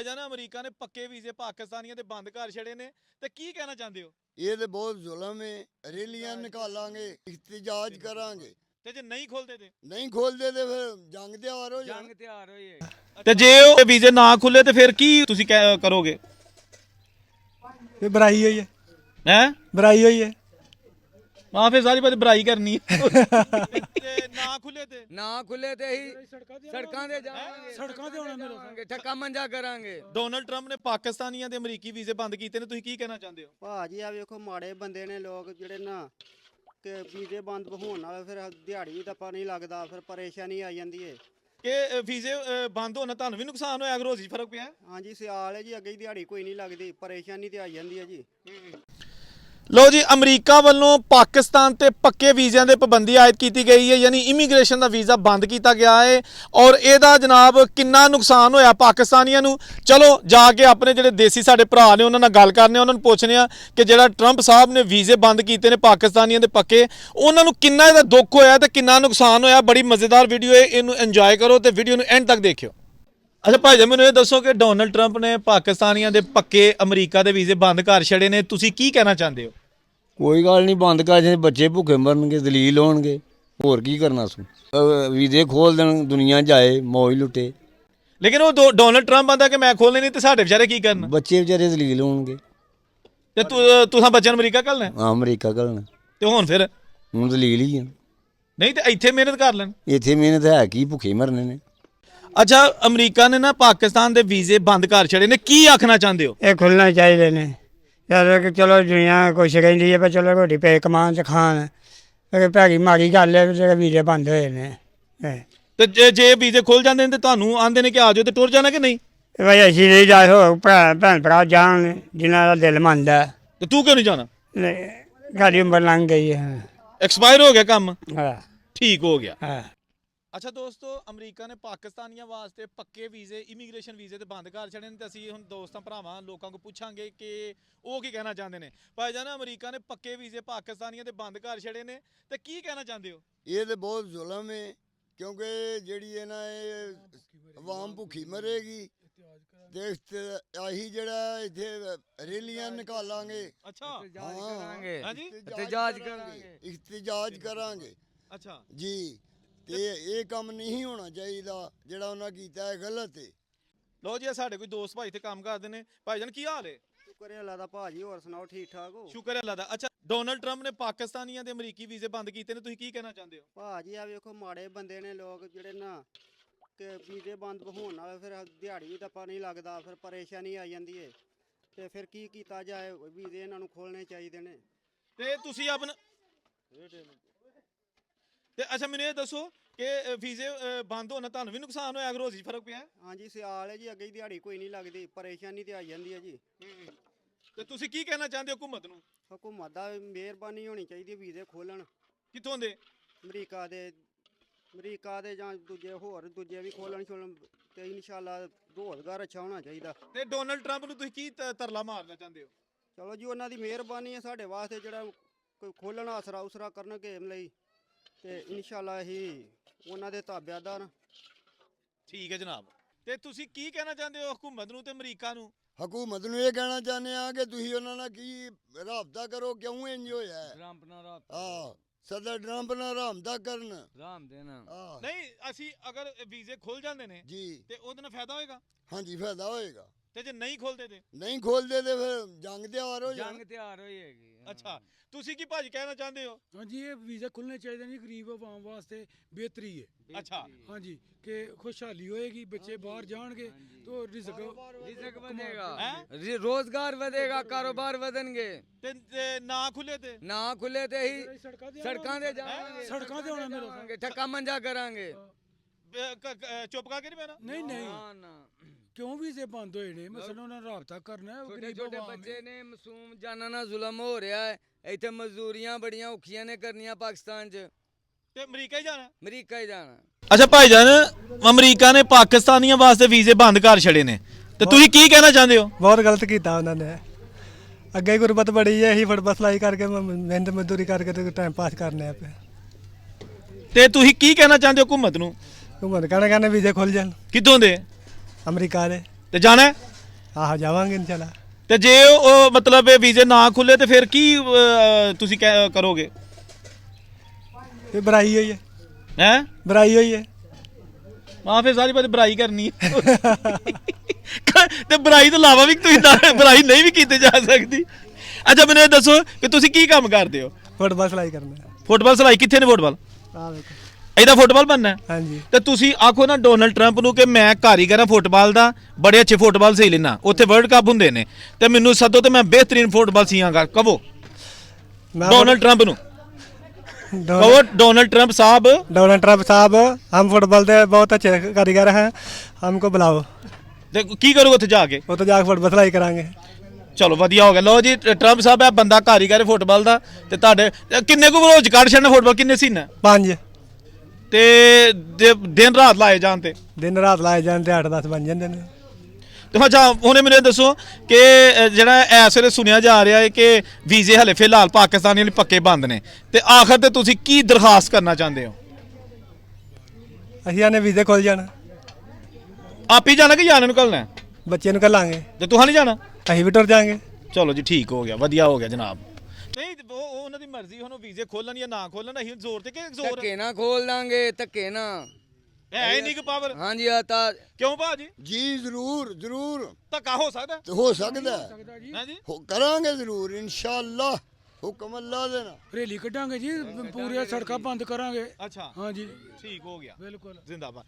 Bhaijaan America ਨੇ ਪੱਕੇ ਵੀਜ਼ੇ ਪਾਕਿਸਤਾਨੀਆਂ ਦੇ ਬੰਦ ਕਰ ਛੜੇ ਨੇ ਤੇ ਕੀ ਕਹਿਣਾ ਚਾਹੁੰਦੇ ਹੋ? ਇਹ ਤੇ ਬਹੁਤ ਜ਼ੁਲਮ ਹੈ। ਰੈਲੀਆਂ ਨਿਕਾਲਾਂਗੇ, ਇhtਜਾਜ ਕਰਾਂਗੇ ਤੇ ਜੇ ਨਹੀਂ ਖੋਲਦੇ ਤੇ ਨਹੀਂ ਖੋਲਦੇ ਤੇ ਫਿਰ ਜੰਗ ਤਿਆਰ ਹੋ ਜਾਣ। ਜੰਗ ਤਿਆਰ ਹੋਈ ਤੇ ਜੇ ਉਹ ਵੀਜ਼ੇ ਨਾ ਖੁੱਲੇ ਤੇ ਫਿਰ ਕੀ ਤੁਸੀਂ ਕਰੋਗੇ? ਇਹ ਬੁਰਾਈ ਹੋਈ ਹੈ, ਹੈ ਬੁਰਾਈ ਹੋਈ ਹੈ। ਹਾਂ ਫਿਰ ਸਾਰੀ ਬਾਤ ਬੁਰਾਈ ਕਰਨੀ ਹੈ। ਤੇ ਨਾ ਖੁੱਲੇ ਤੇ ਤੇ ਹੀ ਸੜਕਾਂ ਤੇ ਜਾਵਾਂਗੇ, ਸੜਕਾਂ ਤੇ ਹੋਣਾ ਮੇਰਾ ਠੱਕਾ ਮੰਜਾ ਕਰਾਂਗੇ। ਡੋਨਲਡ ਟਰੰਪ ਨੇ ਪਾਕਿਸਤਾਨੀਆਂ ਦੇ ਅਮਰੀਕੀ ਵੀਜ਼ੇ ਬੰਦ ਕੀਤੇ ਨੇ, ਤੁਸੀਂ ਕੀ ਕਹਿਣਾ ਚਾਹੁੰਦੇ ਹੋ? ਭਾਜੀ ਆ ਵੇਖੋ ਮਾੜੇ ਬੰਦੇ ਨੇ ਲੋਕ ਜਿਹੜੇ ਨਾ ਕਿ ਵੀਜ਼ੇ ਬੰਦ ਹੋਣ ਨਾਲ ਫਿਰ ਦਿਹਾੜੀ ਵੀ ਤਾਂ ਨਹੀਂ ਲੱਗਦਾ, ਫਿਰ ਪਰੇਸ਼ਾਨੀ ਆ ਜਾਂਦੀ ਏ। ਕਿ ਵੀਜ਼ੇ ਬੰਦ ਹੋਣ ਨਾਲ ਤੁਹਾਨੂੰ ਵੀ ਨੁਕਸਾਨ ਹੋਇਆ, ਰੋਜ਼ੀ ਫਰਕ ਪਿਆ? ਹਾਂਜੀ ਸਿਆਲ ਹੈ ਜੀ, ਅੱਗੇ ਹੀ ਦਿਹਾੜੀ ਕੋਈ ਨਹੀਂ ਲੱਗਦੀ, ਪਰੇਸ਼ਾਨੀ ਤੇ ਆ ਜਾਂਦੀ ਹੈ ਜੀ। ਲੋ ਜੀ, ਅਮਰੀਕਾ ਵੱਲੋਂ ਪਾਕਿਸਤਾਨ ਤੇ ਪੱਕੇ ਵੀਜ਼ਿਆਂ ਦੇ ਪਾਬੰਦੀ ਆਇਦ ਕੀਤੀ ਗਈ ਹੈ, ਯਾਨੀ ਇਮੀਗ੍ਰੇਸ਼ਨ ਦਾ ਵੀਜ਼ਾ ਬੰਦ ਕੀਤਾ ਗਿਆ ਹੈ। ਔਰ ਇਹਦਾ ਜਨਾਬ ਕਿੰਨਾ ਨੁਕਸਾਨ ਹੋਇਆ ਪਾਕਿਸਤਾਨੀਆਂ ਨੂੰ, ਚਲੋ ਜਾ ਕੇ ਆਪਣੇ ਜਿਹੜੇ ਦੇਸੀ ਸਾਡੇ ਭਰਾ ਨੇ ਉਹਨਾਂ ਨਾਲ ਗੱਲ ਕਰਨੇ, ਉਹਨਾਂ ਨੂੰ ਪੁੱਛਣੇ ਆ ਕਿ ਜਿਹੜਾ ਟਰੰਪ ਸਾਹਿਬ ਨੇ ਵੀਜ਼ੇ ਬੰਦ ਕੀਤੇ ਨੇ ਪਾਕਿਸਤਾਨੀਆਂ ਦੇ ਪੱਕੇ, ਉਹਨਾਂ ਨੂੰ ਕਿੰਨਾ ਇਹਦਾ ਦੁੱਖ ਹੋਇਆ ਤੇ ਕਿੰਨਾ ਨੁਕਸਾਨ ਹੋਇਆ। ਬੜੀ ਮਜ਼ੇਦਾਰ ਵੀਡੀਓ ਹੈ, ਇਹਨੂੰ ਇੰਜੋਏ ਕਰੋ ਤੇ ਵੀਡੀਓ ਨੂੰ ਐਂਡ ਤੱਕ ਦੇਖਿਓ। ਅੱਛਾ ਭਾਈ ਜੀ, ਮੈਨੂੰ ਇਹ ਦੱਸੋ ਕਿ ਡੋਨਲਡ ਟਰੰਪ ਨੇ ਪਾਕਿਸਤਾਨੀਆਂ ਦੇ ਪੱਕੇ ਅਮਰੀਕਾ ਦੇ ਵੀਜ਼ੇ ਬੰਦ ਕਰ ਛੜੇ ਨੇ, ਤੁਸੀਂ ਕੀ ਕਹਿਣਾ ਚਾਹੁੰਦੇ ਹੋ? ਕੋਈ ਗੱਲ ਨਹੀਂ, ਬੰਦ ਕਰ ਜੇ ਬੱਚੇ ਭੁੱਖੇ ਮਰਨਗੇ, ਦਲੀਲ ਹੋਣਗੇ, ਹੋਰ ਕੀ ਕਰਨਾ ਸੂ। ਵੀਜ਼ੇ ਖੋਲ ਦੇਣ, ਦੁਨੀਆ ਜਾਏ, ਮੌਜ ਲੁੱਟੇ। ਲੇਕਿਨ ਉਹ ਡੋਨਲਡ ਟਰੰਪ ਆਂਦਾ ਕਿ ਮੈਂ ਖੋਲਣੇ ਨਹੀਂ ਤੇ ਸਾਡੇ ਵਿਚਾਰੇ ਕੀ ਕਰਨ? ਬੱਚੇ ਵਿਚਾਰੇ ਦਲੀਲ ਹੋਣਗੇ। ਤੇ ਤੁਸੀਂ ਬੱਚਿਆਂ ਨੂੰ ਅਮਰੀਕਾ ਘੱਲਣਾ? ਹਾਂ, ਅਮਰੀਕਾ ਘੱਲਣਾ। ਤੇ ਹੁਣ ਫਿਰ ਹੁਣ ਦਲੀਲ ਹੀ ਆ। ਨਹੀਂ ਤੇ ਇੱਥੇ ਮਿਹਨਤ ਕਰ ਲੈਣ। ਇੱਥੇ ਮਿਹਨਤ ਹੈ ਕੀ, ਭੁੱਖੇ ਮਰਨੇ ਨੇ। ਅੱਛਾ, ਅਮਰੀਕਾ ਨੇ ਨਾ ਪਾਕਿਸਤਾਨ ਦੇ ਵੀਜ਼ੇ ਬੰਦ ਕਰ ਛੜੇ ਨੇ, ਕੀ ਆਖਣਾ ਚਾਹੁੰਦੇ ਹੋ? ਇਹ ਖੁੱਲਣਾ ਚਾਹੀਦੇ ਨੇ। ਯਾਰ ਕਿ ਚਲੋ ਦੁਨੀਆ ਕੁਛ ਕਹਿੰਦੀ ਹੈ ਪਰ ਚਲੋ ਰੋਟੀ ਪੇ ਕਮਾਉਣ ਤੇ ਖਾਣ, ਭੈੜੀ ਮਾੜੀ ਗੱਲ ਹੈ ਜਿਹੜੇ ਵੀਜ਼ੇ ਬੰਦ ਹੋਏ ਨੇ। ਤੇ ਜੇ ਵੀਜ਼ੇ ਖੁੱਲ ਜਾਂਦੇ ਨੇ ਤੇ ਤੁਹਾਨੂੰ ਆਂਦੇ ਨੇ ਕਿ ਆ ਜਾਓ, ਤੇ ਟੁਰ ਜਾਣਾ ਕਿ ਨਹੀਂ? ਭਾਈ ਅਸੀਂ ਨਹੀਂ ਜਾ ਹੋ ਭੈਣ ਭਰਾ ਜਾਣ ਜਿਨ੍ਹਾਂ ਦਾ ਦਿਲ ਮੰਨਦਾ। ਤੇ ਤੂੰ ਕਿਉਂ ਨਹੀਂ ਜਾਣਾ? ਸਾਡੀ ਉਮਰ ਲੰਘ ਗਈ ਹੈ। ਐਕਸਪਾਇਰ ਹੋ ਗਿਆ ਕੰਮ, ਹਾਂ ਠੀਕ ਹੋ ਗਿਆ। ਹਾਂ। ਅੱਛਾ ਦੋਸਤੋ, ਅਮਰੀਕਾ ਨੇ ਪਾਕਿਸਤਾਨੀਆਂ ਵਾਸਤੇ ਪੱਕੇ ਵੀਜ਼ੇ, ਇਮੀਗ੍ਰੇਸ਼ਨ ਵੀਜ਼ੇ ਤੇ ਬੰਦ ਕਰ ਛੜੇ ਨੇ ਤੇ ਅਸੀਂ ਹੁਣ ਦੋਸਤਾਂ ਭਰਾਵਾਂ ਲੋਕਾਂ ਕੋਲ ਪੁੱਛਾਂਗੇ ਕਿ ਉਹ ਕੀ ਕਹਿਣਾ ਚਾਹੁੰਦੇ ਨੇ। ਭਾਈਜਾਨ, ਅਮਰੀਕਾ ਨੇ ਪੱਕੇ ਵੀਜ਼ੇ ਪਾਕਿਸਤਾਨੀਆਂ ਦੇ ਬੰਦ ਕਰ ਛੜੇ ਨੇ ਤੇ ਕੀ ਕਹਿਣਾ ਚਾਹੁੰਦੇ ਹੋ? ਇਹ ਤੇ ਬਹੁਤ ਜ਼ੁਲਮ ਹੈ, ਕਿਉਂਕਿ ਜਿਹੜੀ ਇਹ ਨਾ ਇਹ ਆਵਾਮ ਭੁੱਖੀ ਮਰੇਗੀ ਤੇ ਆਹੀ ਜਿਹੜਾ ਇੱਥੇ ਰੈਲੀਆਂ ਨਿਕਾਲਾਂਗੇ। ਅੱਛਾ ਕਰਾਂਗੇ, ਹਾਂਜੀ, ਇhtਜਾਜ ਕਰਾਂਗੇ, ਇhtਜਾਜ ਕਰਾਂਗੇ ਅੱਛਾ ਜੀ। ਤੇ ਇਹ ਕੰਮ ਨਹੀਂ ਹੋਣਾ ਚਾਹੀਦਾ, ਜਿਹੜਾ ਉਹਨਾਂ ਕੀਤਾ ਹੈ ਗਲਤ ਹੈ। ਲੋ ਜੀ, ਸਾਡੇ ਕੋਈ ਦੋਸਤ ਭਾਈ ਇੱਥੇ ਕੰਮ ਕਰਦੇ ਨੇ। ਭਾਈਜਾਨ ਕੀ ਹਾਲ ਹੈ? ਸ਼ੁਕਰ ਹੈ ਅੱਲਾ ਦਾ ਭਾਜੀ, ਹੋਰ ਸੁਣਾਓ ਠੀਕ ਠਾਕ ਹੋ? ਸ਼ੁਕਰ ਹੈ ਅੱਲਾ ਦਾ। ਅੱਛਾ, ਡੋਨਲਡ ਟਰੰਪ ਨੇ ਪਾਕਿਸਤਾਨੀਆਂ ਦੇ ਅਮਰੀਕੀ ਵੀਜ਼ੇ ਬੰਦ ਕੀਤੇ ਨੇ, ਤੁਸੀਂ ਕੀ ਕਹਿਣਾ ਚਾਹੁੰਦੇ ਹੋ? ਭਾਜੀ ਆ ਵੇਖੋ ਮਾੜੇ ਬੰਦੇ ਨੇ ਲੋਕ ਜਿਹੜੇ ਨਾ ਕਿ ਵੀਜ਼ੇ ਬੰਦ ਹੋਣ ਨਾਲ ਫਿਰ ਦਿਹਾੜੀ ਵੀ ਤਾਂ ਨਹੀਂ ਲੱਗਦਾ, ਫਿਰ ਪਰੇਸ਼ਾਨੀ ਆ ਜਾਂਦੀ ਏ। ਤੇ ਫਿਰ ਕੀ ਕੀਤਾ ਜਾਏ, ਵੀਜ਼ੇ ਇਹਨਾਂ ਨੂੰ ਖੋਲਣੇ ਚਾਹੀਦੇ ਨੇ। ਤੇ ਤੁਸੀਂ ਆਪਣਾ ਤੇ ਅੱਛਾ ਮੈਨੂੰ ਇਹ ਦੱਸੋ ਕਿ ਵੀਜ਼ੇ ਬੰਦ ਹੋਣ ਨਾਲ ਤੁਹਾਨੂੰ ਵੀ ਨੁਕਸਾਨ ਹੋਇਆ, ਰੋਜ਼ੀ ਫਰਕ ਪਿਆ? ਹਾਂਜੀ ਸਿਆਲ ਹੈ ਜੀ, ਅੱਗੇ ਹੀ ਦਿਹਾੜੀ ਕੋਈ ਨਹੀਂ ਲੱਗਦੀ, ਪਰੇਸ਼ਾਨੀ ਤੇ ਆ ਜਾਂਦੀ ਹੈ ਜੀ। ਤੇ ਤੁਸੀਂ ਕੀ ਕਹਿਣਾ ਚਾਹੁੰਦੇ ਹੋ ਹੁਕੂਮਤ ਨੂੰ? ਹੁਕੂਮਤ ਦਾ ਮਿਹਰਬਾਨੀ ਹੋਣੀ ਚਾਹੀਦੀ, ਵੀਜ਼ੇ ਖੋਲਣ ਕਿੱਥੋਂ ਦੇ? ਅਮਰੀਕਾ ਦੇ ਜਾਂ ਦੂਜੇ ਵੀ ਖੋਲਣ ਤੇ ਇਨਸ਼ਾਅੱਲਾ ਰੋਜ਼ਗਾਰ ਅੱਛਾ ਹੋਣਾ ਚਾਹੀਦਾ। ਤੇ ਡੋਨਲਡ ਟਰੰਪ ਨੂੰ ਤੁਸੀਂ ਕੀ ਤਰਲਾ ਮਾਰਨਾ ਚਾਹੁੰਦੇ ਹੋ? ਚਲੋ ਜੀ, ਉਹਨਾਂ ਦੀ ਮਿਹਰਬਾਨੀ ਹੈ ਸਾਡੇ ਵਾਸਤੇ, ਜਿਹੜਾ ਕੋਈ ਖੋਲਣ ਆਸਰਾ ਉਸਰਾ ਕਰਨਗੇ ਲਈ, ਤੇ ਇਨਸ਼ਾਅੱਲਾ ਹੀ ਉਹਨਾਂ ਦੇ ਤਾਬੇਦਾਰ। ਠੀਕ ਹੈ ਜਨਾਬ। ਤੇ ਤੁਸੀਂ ਕੀ ਕਹਿਣਾ ਚਾਹੁੰਦੇ ਹੋ ਹੁਕੂਮਤ ਨੂੰ ਤੇ ਅਮਰੀਕਾ ਨੂੰ? ਹਕੂਮਤ ਨੂੰ ਇਹ ਕਹਿਣਾ ਚਾਹੁੰਦੇ ਆ ਕਿ ਤੁਸੀਂ ਉਹਨਾਂ ਨਾਲ ਕੀ ਰਾਬਤਾ ਕਰੋ, ਕਿਉਂ ਇੰਜ ਹੋਇਆ ਹੈ। ਟਰੰਪ ਨਾਲ ਰਾਬਤਾ, ਹਾਂ, ਸਦਰ ਟਰੰਪ ਨਾਲ ਰਾਬਤਾ ਕਰਨ। ਰਾਮ ਦੇਣਾ। ਹਾਂ ਨਹੀਂ, ਅਸੀਂ ਅਗਰ ਵੀਜ਼ੇ ਖੁੱਲ ਜਾਂਦੇ ਨੇ ਜੀ, ਤੇ ਉਹਦੇ ਨਾਲ ਫਾਇਦਾ ਹੋਏਗਾ, ਹਾਂਜੀ ਫਾਇਦਾ ਹੋਏਗਾ। ਤੇ ਜੇ ਨਹੀਂ ਖੋਲਦੇ ਤੇ? ਨਹੀਂ ਖੋਲਦੇ ਤੇ ਫਿਰ ਜੰਗ ਤਿਆਰ ਹੋ ਜਾਣ। ਜੰਗ ਤਿਆਰ ਹੋਈ ਹੈਗੀ। ਅੱਛਾ, ਤੁਸੀਂ ਕੀ ਭਾਜੀ ਕਹਿਣਾ ਚਾਹੁੰਦੇ ਹੋ? ਹਾਂਜੀ, ਇਹ ਵੀਜ਼ਾ ਖੁੱਲ੍ਹਣੇ ਚਾਹੀਦੇ ਨੇ, ਗਰੀਬ ਆਵਾਮ ਵਾਸਤੇ ਬਿਹਤਰੀ ਹੈ। ਅੱਛਾ, ਹਾਂਜੀ, ਕਿ ਖੁਸ਼ਹਾਲੀ ਹੋਏਗੀ, ਬੱਚੇ ਬਾਹਰ ਜਾਣਗੇ तो रिज़्क ਵਧੇਗਾ, ਰੋਜ਼ਗਾਰ ਵਧੇਗਾ, ਕਾਰੋਬਾਰ ਵਧਣਗੇ। ਤੇ ਨਾ ਖੁੱਲੇ ਤੇ? ਨਾ ਖੁੱਲੇ ਤੇ ਹੀ ਸੜਕਾਂ ਤੇ ਜਾਵਾਂਗੇ, ਸੜਕਾਂ ਤੇ ਹੋਣਾ ਮੇਰਾ ਠੱਕਾ ਮੰਜਾ ਕਰਾਂਗੇ। ਚੁੱਪ ਕਰਕੇ ਨਹੀਂ ਪੈਣਾ? ਨਹੀਂ ਨਹੀਂ, ਨਾ ਨਾ, ਕਿਉਂ ਵੀਜ਼ੇ ਬੰਦ ਹੋਏ ਨੇ? ਮਸਲਾ ਉਹਨਾਂ ਨਾਲ ਰਾਬਤਾ ਕਰਨਾ ਹੈ। ਛੋਟੇ ਛੋਟੇ ਬੱਚੇ ਨੇ, ਮਾਸੂਮ ਜਾਨਾਂ ਨਾਲ ਜ਼ੁਲਮ ਹੋ ਰਿਹਾ ਹੈ। ਇੱਥੇ ਮਜ਼ਦੂਰੀਆਂ ਬੜੀਆਂ ਔਖੀਆਂ ਨੇ ਕਰਨੀਆਂ ਪਾਕਿਸਤਾਨ 'ਚ। ਤੇ ਅਮਰੀਕਾ ਹੀ ਜਾਣਾ? ਅਮਰੀਕਾ ਹੀ ਜਾਣਾ। ਅੱਛਾ ਭਾਈਜਾਨ, ਅਮਰੀਕਾ ਨੇ ਪਾਕਿਸਤਾਨੀਆਂ ਵਾਸਤੇ ਵੀਜ਼ੇ ਬੰਦ ਕਰ ਛੜੇ ਨੇ ਤੇ ਤੁਸੀਂ ਕੀ ਕਹਿਣਾ ਚਾਹੁੰਦੇ ਹੋ? ਬਹੁਤ ਗਲਤ ਕੀਤਾ ਉਹਨਾਂ ਨੇ। ਅੱਗੇ ਗੁਰਬਤ ਬੜੀ ਹੈ, ਅਸੀਂ ਫੁੱਟਬਾਲ ਸਲਾਈ ਕਰਕੇ ਮਿਹਨਤ ਮਜ਼ਦੂਰੀ ਕਰਕੇ ਤੇ ਟਾਈਮ ਪਾਸ ਕਰਨੇ ਆ। ਤੇ ਤੁਸੀਂ ਕੀ ਕਹਿਣਾ ਚਾਹੁੰਦੇ ਹੋ ਹੁਕੂਮਤ ਨੂੰ? ਘੁੰਮਣ ਕਹਿਣਾ ਵੀਜ਼ੇ ਖੁੱਲ ਜਾਣ। ਕਿੱਥੋਂ ਦੇ? ਅਮਰੀਕਾ ਦੇ। ਤੇ ਜਾਣਾ ਹੈ? ਆਹ ਜਾਵਾਂਗੇ ਇਨਸ਼ਾਅੱਲਾ। ਤੇ ਜੇ ਉਹ ਮਤਲਬ ਇਹ ਵੀਜ਼ੇ ਨਾ ਖੁੱਲੇ ਤੇ ਫਿਰ ਕੀ ਤੁਸੀਂ ਕਰੋਗੇ? ਇਹ ਬੁਰਾਈ ਹੋਈ ਹੈ, ਹੈ ਬੁਰਾਈ ਹੋਈ ਹੈ। ਹਾਂ ਫਿਰ ਸਾਰੀ ਬਾਤ ਬੁਰਾਈ ਕਰਨੀ ਹੈ ਤੇ ਬੁਰਾਈ ਤੋਂ ਇਲਾਵਾ ਵੀ ਤੁਸੀਂ ਬੁਰਾਈ ਨਹੀਂ ਵੀ ਕੀਤੀ ਜਾ ਸਕਦੀ। ਅੱਛਾ ਮੈਨੂੰ ਇਹ ਦੱਸੋ ਕਿ ਤੁਸੀਂ ਕੀ ਕੰਮ ਕਰਦੇ ਹੋ? ਫੁੱਟਬਾਲ ਸਿਲਾਈ ਕਰਨਾ। ਫੁੱਟਬਾਲ ਸਿਲਾਈ ਕਿੱਥੇ ਨੇ ਫੁੱਟਬਾਲ? ਆਹ ਵੇਖੋ। ਇਹਦਾ ਫੁੱਟਬਾਲ ਬਣਨਾ ਹੈ? ਹਾਂਜੀ। ਤੇ ਤੁਸੀਂ ਆਖੋ ਨਾ ਡੋਨਲਡ ਟਰੰਪ ਨੂੰ ਕਿ ਮੈਂ ਕਾਰੀਗਰ ਹਾਂ ਫੁੱਟਬਾਲ ਦਾ, ਬੜੇ ਅੱਛੇ ਫੁੱਟਬਾਲ ਸਹੀ ਲੈਣਾ, ਉੱਥੇ ਵਰਲਡ ਕੱਪ ਹੁੰਦੇ ਨੇ ਤੇ ਮੈਨੂੰ ਸੱਦੋ ਤੇ ਮੈਂ ਬਿਹਤਰੀਨ ਫੁੱਟਬਾਲ ਸੀਆਂਗਾ। ਕਹੋ ਡੋਨਲਡ ਟਰੰਪ ਨੂੰ, कहो डोनाल्ड ट्रंप साहब, डोनाल्ड ट्रंप साहब हम फुटबॉल के बहुत अच्छे कारीगर हैं, हमको बुलाओ। की करोगे उत्थे जाके? उत्थे जाके फुटबॉल सिलाई करांगे। चलो वधिया हो गया। लो जी ट्रंप साहब है बंदा कारीगर फुटबॉल दा ते तुहाडे किन्ने को रोज काट छड़ना फुटबॉल किन्ने सीना? 5 ते दिन रात लाए जान ते? दिन रात लाए जान ते 8-10 बन जांदे ने। अच्छा हुणे मैनूं दसो कि जिहड़ा इस वेले सुनिया जा रहा है कि वीजे हले फिलहाल पाकिस्तानी लई पक्के बंद ने ते आखिर ते तुसीं की दरखास्त करना चाहते हो? असीं आने वीजे खुल जाण। आप ही जाना कि जाने नूं घल्लना है? बच्चे नूं घल्लांगे। ते तुहां नहीं जाना? असीं भी टुर जाएंगे। चलो जी ठीक हो गया, वधिया हो गया जनाब। नहीं वो उन्हां दी मर्जी, हुण वीजे खोलन या ना खोलन, असीं जोर ते कि जोर ਧੱਕੇ ਨਾ ਖੋਲ ਦਾਂਗੇ, ਧੱਕੇ ਨਾ है ही नहीं कि पावर। हाँ जी आता क्यों भाजी? ਜੀ ਜ਼ਰੂਰ ਜ਼ਰੂਰ धक्का हो सकदा है? ਤੇ ਹੋ ਸਕਦਾ ਹੈ। हैं जी? ਕਰਾਂਗੇ ਜ਼ਰੂਰ ਇਨਸ਼ਾਅੱਲਾ, ਹੁਕਮ ਅੱਲਾ ਦੇ ਨਾਲ। ਰੈਲੀ ਕੱਢਾਂਗੇ ਜੀ, ਪੂਰੀਆਂ ਸੜਕਾਂ ਬੰਦ ਕਰਾਂਗੇ। अच्छा ਹਾਂ ਜੀ, ठीक हो गया, ਬਿਲਕੁਲ। जिंदाबाद।